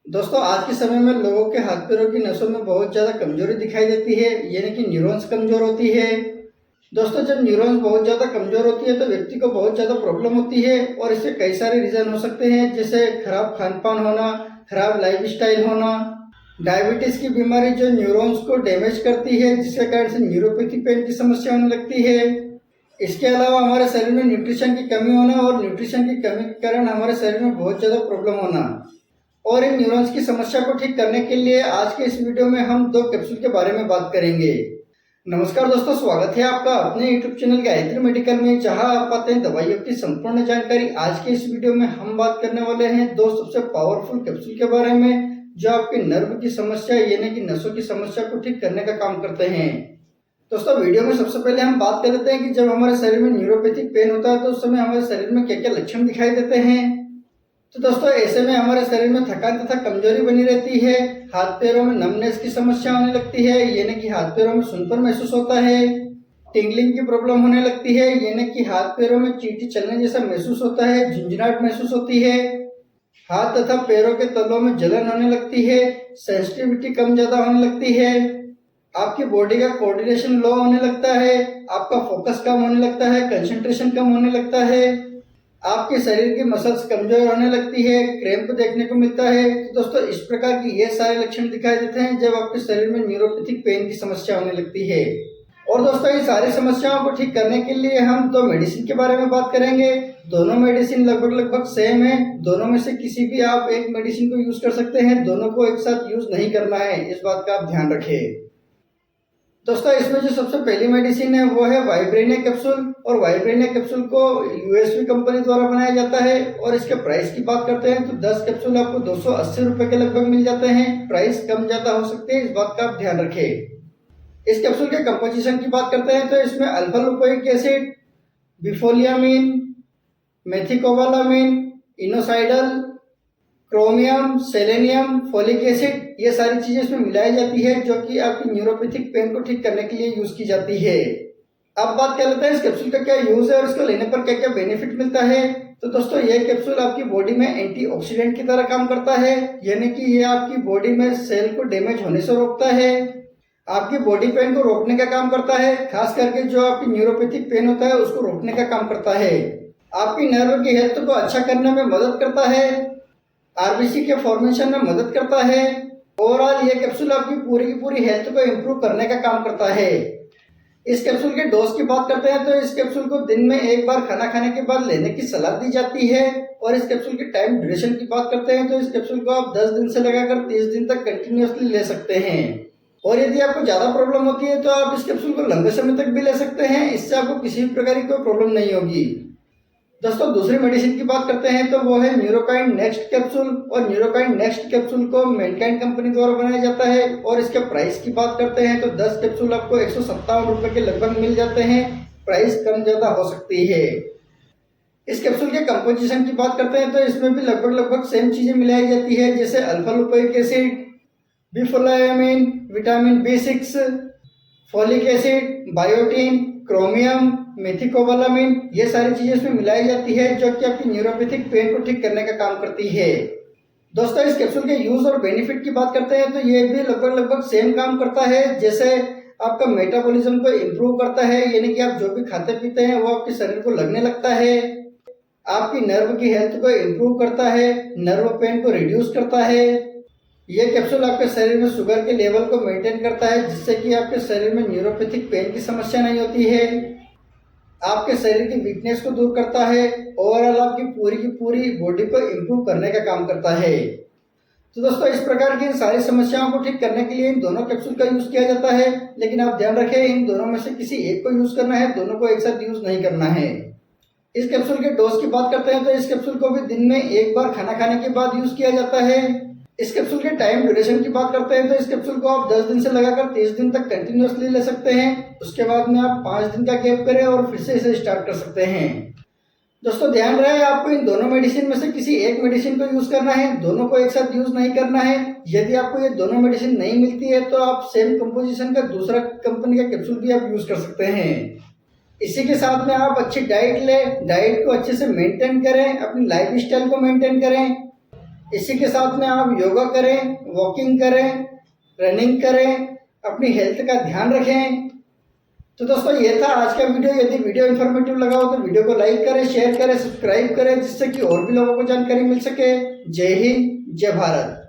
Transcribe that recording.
दोस्तों, आज के समय में लोगों के हाथ पैरों की नसों में बहुत ज़्यादा कमजोरी दिखाई देती है, यानी कि न्यूरॉन्स कमजोर होती है। दोस्तों, जब न्यूरॉन्स बहुत ज़्यादा कमजोर होती है तो व्यक्ति को बहुत ज़्यादा प्रॉब्लम होती है और इसके कई सारे रीज़न हो सकते हैं, जैसे खराब खान पान होना, खराब लाइफ स्टाइल होना, डायबिटीज़ की बीमारी जो न्यूरॉन्स को डैमेज करती है, जिसके कारण से न्यूरोपैथी पेन की समस्या होने लगती है। इसके अलावा हमारे शरीर में न्यूट्रिशन की कमी होना और न्यूट्रिशन की कमी के कारण हमारे शरीर में बहुत ज़्यादा प्रॉब्लम होना। और इन न्यूरॉन्स की समस्या को ठीक करने के लिए आज के इस वीडियो में हम 2 कैप्सूल के बारे में बात करेंगे। नमस्कार दोस्तों, स्वागत है आपका अपने यूट्यूब चैनल गायत्री मेडिकल में, जहां आप पाते हैं दवाइयों की संपूर्ण जानकारी। आज के इस वीडियो में हम बात करने वाले हैं 2 सबसे पावरफुल कैप्सूल के बारे में, जो आपके नर्व की समस्या यानी कि नसों की समस्या को ठीक करने का काम करते हैं। दोस्तों, वीडियो में सबसे पहले हम बात कर लेते हैं कि जब हमारे शरीर में न्यूरोपैथिक पेन होता है तो उस समय हमारे शरीर में क्या क्या लक्षण दिखाई देते हैं। तो दोस्तों, ऐसे में हमारे शरीर में थकान तथा कमजोरी बनी रहती है, हाथ पैरों में नमनेस की समस्या होने लगती है, यानी कि हाथ पैरों में सूनपन महसूस होता है, टिंगलिंग की प्रॉब्लम होने लगती है, यानी कि हाथ पैरों में चींटी चलने जैसा महसूस होता है, झुंझुनाहट महसूस होती है, हाथ तथा पैरों के तलों में जलन होने लगती है, सेंसिटिविटी कम ज्यादा होने लगती है, आपकी बॉडी का कोऑर्डिनेशन लो होने लगता है, आपका फोकस कम होने लगता है, कंसंट्रेशन कम होने लगता है, आपके शरीर की मसल्स कमजोर होने लगती है, क्रैम्प देखने को मिलता है। तो दोस्तों, इस प्रकार की ये सारे लक्षण दिखाई देते हैं जब आपके शरीर में न्यूरोपैथिक पेन की समस्या होने लगती है। और दोस्तों, इन सारी समस्याओं को ठीक करने के लिए हम 2 मेडिसिन के बारे में बात करेंगे। दोनों मेडिसिन लगभग सेम है। दोनों में से किसी भी आप एक मेडिसिन को यूज कर सकते हैं, दोनों को एक साथ यूज नहीं करना है, इस बात का आप ध्यान रखें। दोस्तों, इसमें जो सबसे पहली मेडिसिन है वो है वाइब्रेनिया कैप्सूल, और वाइब्रेनिया कैप्सूल को यूएसवी कंपनी द्वारा बनाया जाता है। और इसके प्राइस की बात करते हैं तो 10 कैप्सूल आपको 280 रुपए के लगभग मिल जाते हैं। प्राइस कम ज्यादा हो सकते हैं, इस बात का आप ध्यान रखें। इस कैप्सूल के कंपोजिशन की बात करते हैं तो इसमें अल्फा लिपोइक एसिड, बिफोलियामिन, methylcobalamin, inositol, chromium, selenium, folic acid, ये सारी चीजें इसमें मिलाई जाती है, जो कि आपकी न्यूरोपैथिक पेन को ठीक करने के लिए यूज की जाती है। अब बात कर लेते हैं इस कैप्सूल का क्या यूज है और इसको लेने पर क्या क्या बेनिफिट मिलता है। तो दोस्तों, ये कैप्सूल आपकी बॉडी में एंटीऑक्सीडेंट की तरह काम करता है, यानी कि ये आपकी बॉडी में सेल को डैमेज होने से रोकता है, आपकी बॉडी पेन को रोकने का काम करता है, खास करके जो आपकी न्यूरोपैथिक पेन होता है उसको रोकने का काम करता है, आपकी नर्व की हेल्थ को अच्छा करने में मदद करता है, आरबीसी के फॉर्मेशन में मदद करता है। ओवरऑल ये कैप्सूल आपकी पूरी की पूरी हेल्थ को इम्प्रूव करने का काम करता है। इस कैप्सूल के डोज की बात करते हैं तो इस कैप्सूल को दिन में एक बार खाना खाने के बाद लेने की सलाह दी जाती है। और इस कैप्सूल की टाइम ड्यूरेशन की बात करते हैं तो इस कैप्सूल को आप 10 दिन से लगाकर 30 दिन तक कंटिन्यूअसली ले सकते हैं। और यदि आपको ज्यादा प्रॉब्लम होती है तो आप इस कैप्सूल को लंबे समय तक भी ले सकते हैं, इससे आपको किसी भी प्रकार की कोई प्रॉब्लम नहीं होगी। दोस्तों, दूसरी मेडिसिन की बात करते हैं तो वो है न्यूरोकाइन नेक्स्ट कैप्सूल, और न्यूरोकाइन नेक्स्ट कैप्सूल को मैनकाइंड कंपनी द्वारा बनाया जाता है। और इसके प्राइस की बात करते हैं तो 10 कैप्सूल आपको 157 रुपए के लगभग मिल जाते हैं। प्राइस कम ज्यादा हो सकती है। इस कैप्सूल के कंपोजिशन की बात करते हैं तो इसमें भी लगभग सेम चीजें मिलाई जाती है, जैसे अल्फा लिपोइक एसिड, बिफोलायामिन, vitamin B6, folic acid, biotin, chromium, methylcobalamin, ये सारी चीजें इसमें मिलाई जाती है, जो कि आपकी न्यूरोपैथिक पेन को ठीक करने का काम करती है। दोस्तों, इस कैप्सूल के यूज और बेनिफिट की बात करते हैं तो ये भी लगभग सेम काम करता है। जैसे आपका मेटाबॉलिज्म को इम्प्रूव करता है, यानी कि आप जो भी खाते पीते हैं वो आपके शरीर को लगने लगता है, आपकी नर्व की हेल्थ को इम्प्रूव करता है, नर्व पेन को रिड्यूस करता है। ये कैप्सूल आपके शरीर में शुगर के लेवल को मेंटेन करता है, जिससे कि आपके शरीर में न्यूरोपैथिक पेन की समस्या नहीं होती है, आपके शरीर की वीकनेस को दूर करता है, ओवरऑल आपकी पूरी की पूरी बॉडी को इम्प्रूव करने का काम करता है। तो दोस्तों, इस प्रकार की इन सारी समस्याओं को ठीक करने के लिए इन दोनों कैप्सूल का यूज किया जाता है, लेकिन आप ध्यान रखें इन दोनों में से किसी एक को यूज करना है, दोनों को एक साथ यूज नहीं करना है। इस कैप्सूल के डोज की बात करते हैं तो इस कैप्सूल को भी दिन में एक बार खाना खाने के बाद यूज किया जाता है। इस कैप्सूल के टाइम ड्यूरेशन की बात करते हैं तो इस कैप्सूल को आप 10 दिन से लगाकर 30 दिन तक कंटिन्यूअसली ले सकते हैं। उसके बाद में आप 5 दिन का गैप करें और फिर से इसे स्टार्ट कर सकते हैं। दोस्तों, ध्यान रहे आपको इन दोनों मेडिसिन में से किसी एक मेडिसिन को यूज करना है, दोनों को एक साथ यूज नहीं करना है। यदि आपको ये दोनों मेडिसिन नहीं मिलती है तो आप सेम कंपोजिशन का दूसरा कंपनी का कैप्सूल भी आप यूज कर सकते हैं। इसी के साथ में आप अच्छी डाइट लें, डाइट को अच्छे से मेंटेन करें, अपनी लाइफ स्टाइल को मेंटेन करें। इसी के साथ में आप योगा करें, वॉकिंग करें, रनिंग करें, अपनी हेल्थ का ध्यान रखें। तो दोस्तों ये था आज का वीडियो। यदि वीडियो इन्फॉर्मेटिव लगा हो तो वीडियो को लाइक करें, शेयर करें, सब्सक्राइब करें, जिससे कि और भी लोगों को जानकारी मिल सके। जय हिंद, जय भारत।